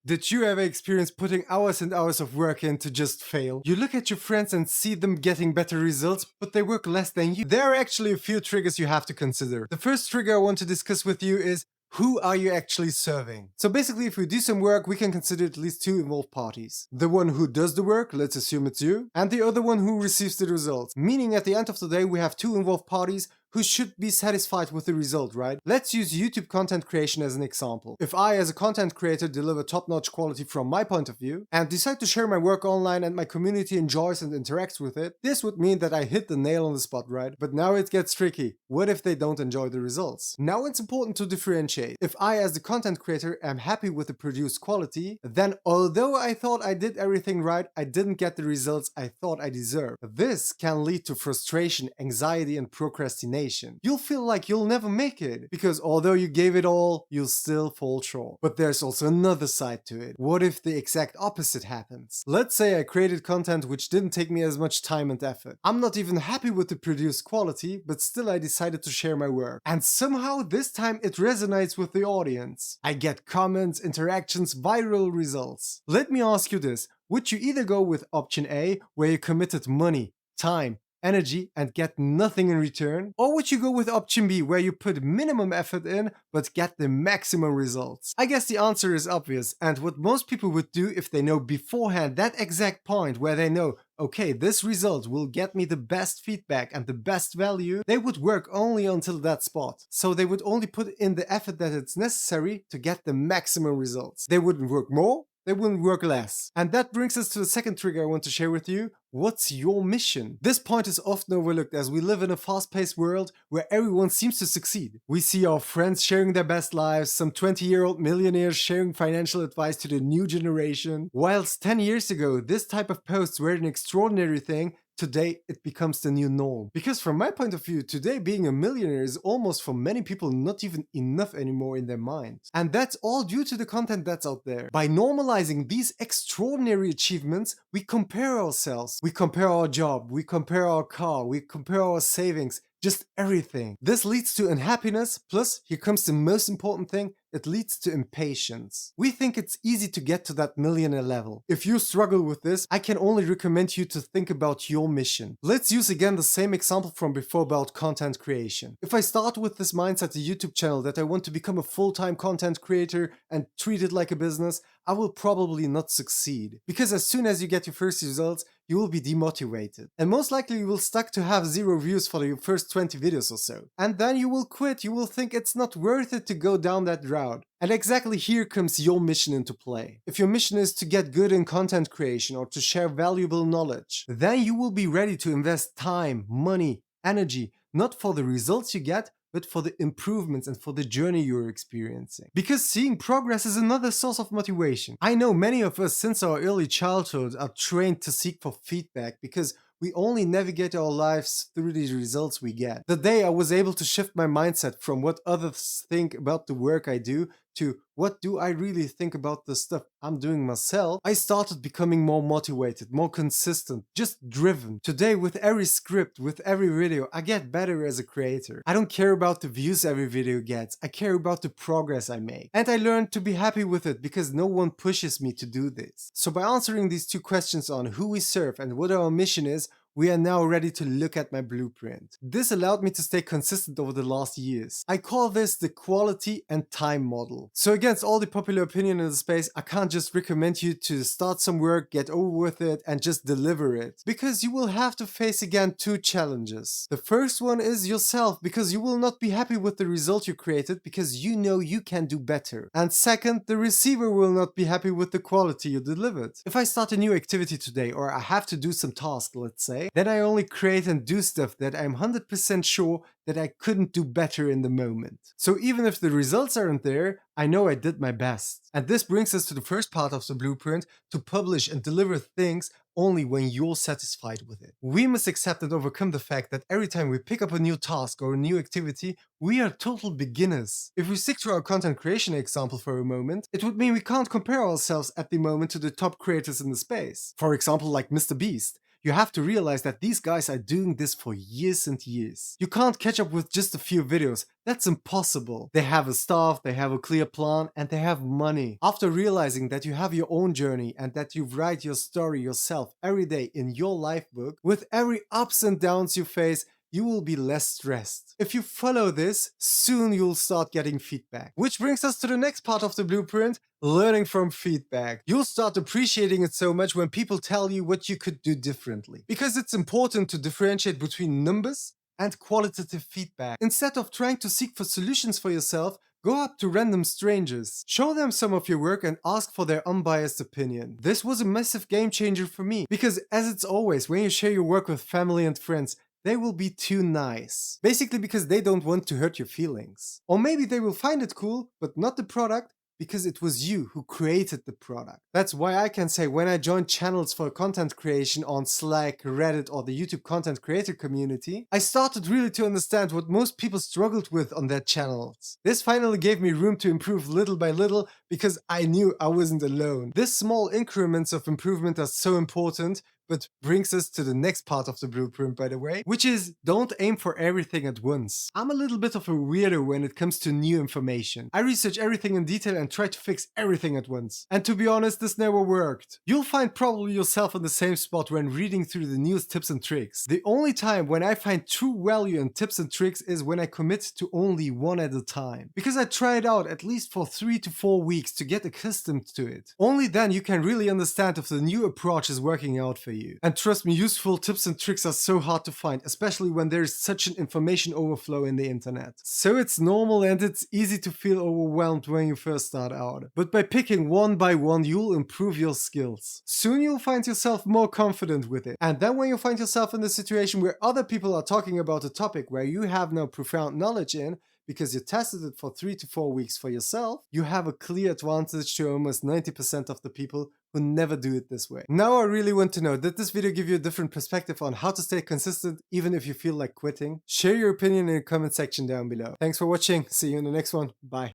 Did you ever experience putting hours and hours of work in to just fail? You look at your friends and see them getting better results, but they work less than you. There are actually a few triggers you have to consider. The first trigger I want to discuss with you is, who are you actually serving? So basically, if we do some work, we can consider at least two involved parties. The one who does the work, let's assume it's you, and the other one who receives the results. Meaning at the end of the day, we have two involved parties who should be satisfied with the result, right? Let's use YouTube content creation as an example. If I, as a content creator, deliver top-notch quality from my point of view and decide to share my work online and my community enjoys and interacts with it, this would mean that I hit the nail on the spot, right? But now it gets tricky. What if they don't enjoy the results? Now it's important to differentiate. If I, as the content creator, am happy with the produced quality, then although I thought I did everything right, I didn't get the results I thought I deserved. This can lead to frustration, anxiety, and procrastination. You'll feel like you'll never make it, because although you gave it all, you'll still fall short. But there's also another side to it. What if the exact opposite happens? Let's say I created content which didn't take me as much time and effort. I'm not even happy with the produced quality, but still I decided to share my work. And somehow this time it resonates with the audience. I get comments, interactions, viral results. Let me ask you this. Would you either go with option A, where you committed money, time, energy and get nothing in return? Or would you go with option B, where you put minimum effort in but get the maximum results? I guess the answer is obvious, and what most people would do if they know beforehand that exact point where they know, okay, this result will get me the best feedback and the best value, they would work only until that spot. So they would only put in the effort that it's necessary to get the maximum results. They wouldn't work more, they wouldn't work less. And that brings us to the second trigger I want to share with you. What's your mission? This point is often overlooked as we live in a fast-paced world where everyone seems to succeed. We see our friends sharing their best lives, some 20-year-old millionaires sharing financial advice to the new generation. Whilst 10 years ago, this type of posts were an extraordinary thing, today it becomes the new norm. Because from my point of view, today being a millionaire is almost for many people not even enough anymore in their minds. And that's all due to the content that's out there. By normalizing these extraordinary achievements, we compare ourselves. We compare our job, we compare our car, we compare our savings, just everything. This leads to unhappiness, plus, here comes the most important thing, it leads to impatience. We think it's easy to get to that millionaire level. If you struggle with this, I can only recommend you to think about your mission. Let's use again the same example from before about content creation. If I start with this mindset, a YouTube channel, that I want to become a full-time content creator and treat it like a business, I will probably not succeed. Because as soon as you get your first results, you will be demotivated. And most likely you will stuck to have 0 views for your first 20 videos or so. And then you will quit, you will think it's not worth it to go down that route. And exactly here comes your mission into play. If your mission is to get good in content creation or to share valuable knowledge, then you will be ready to invest time, money, energy, not for the results you get, but for the improvements and for the journey you're experiencing. Because seeing progress is another source of motivation. I know many of us since our early childhood are trained to seek for feedback because we only navigate our lives through the results we get. The day I was able to shift my mindset from what others think about the work I do to what do I really think about the stuff I'm doing myself, I started becoming more motivated, more consistent, just driven. Today, with every script, with every video, I get better as a creator. I don't care about the views every video gets, I care about the progress I make. And I learned to be happy with it because no one pushes me to do this. So by answering these two questions on who we serve and what our mission is, we are now ready to look at my blueprint. This allowed me to stay consistent over the last years. I call this the quality and time model. So against all the popular opinion in the space, I can't just recommend you to start some work, get over with it, and just deliver it. Because you will have to face again two challenges. The first one is yourself, because you will not be happy with the result you created because you know you can do better. And second, the receiver will not be happy with the quality you delivered. If I start a new activity today, or I have to do some task, let's say, then I only create and do stuff that I'm 100% sure that I couldn't do better in the moment. So even if the results aren't there, I know I did my best. And this brings us to the first part of the blueprint, to publish and deliver things only when you're satisfied with it. We must accept and overcome the fact that every time we pick up a new task or a new activity, we are total beginners. If we stick to our content creation example for a moment, it would mean we can't compare ourselves at the moment to the top creators in the space. For example, like Mr. Beast. you have to realize that these guys are doing this for years and years. You can't catch up with just a few videos. That's impossible. They have a staff, they have a clear plan, and they have money. After realizing that you have your own journey and that you write your story yourself every day in your life book, with every ups and downs you face, you will be less stressed. If you follow this, soon you'll start getting feedback. Which brings us to the next part of the blueprint, learning from feedback. You'll start appreciating it so much when people tell you what you could do differently. Because it's important to differentiate between numbers and qualitative feedback. Instead of trying to seek for solutions for yourself, go up to random strangers, show them some of your work and ask for their unbiased opinion. This was a massive game changer for me, because as it's always, when you share your work with family and friends, they will be too nice. Basically because they don't want to hurt your feelings. Or maybe they will find it cool, but not the product, because it was you who created the product. That's why I can say when I joined channels for content creation on Slack, Reddit, or the YouTube content creator community, I started really to understand what most people struggled with on their channels. This finally gave me room to improve little by little because I knew I wasn't alone. These small increments of improvement are so important, but brings us to the next part of the blueprint, by the way, which is don't aim for everything at once. I'm a little bit of a weirdo when it comes to new information. I research everything in detail and try to fix everything at once. And to be honest, this never worked. You'll find probably yourself in the same spot when reading through the newest tips and tricks. The only time when I find true value in tips and tricks is when I commit to only one at a time. Because I try it out at least for 3 to 4 weeks to get accustomed to it. Only then you can really understand if the new approach is working out for you. And trust me, useful tips and tricks are so hard to find, especially when there is such an information overflow in the internet. So it's normal and it's easy to feel overwhelmed when you first start out. But by picking one by one, you'll improve your skills. Soon you'll find yourself more confident with it. And then when you find yourself in a situation where other people are talking about a topic where you have no profound knowledge in, because you tested it for 3 to 4 weeks for yourself, you have a clear advantage to almost 90% of the people who never do it this way. Now I really want to know, did this video give you a different perspective on how to stay consistent even if you feel like quitting? Share your opinion in the comment section down below. Thanks for watching, see you in the next one, bye.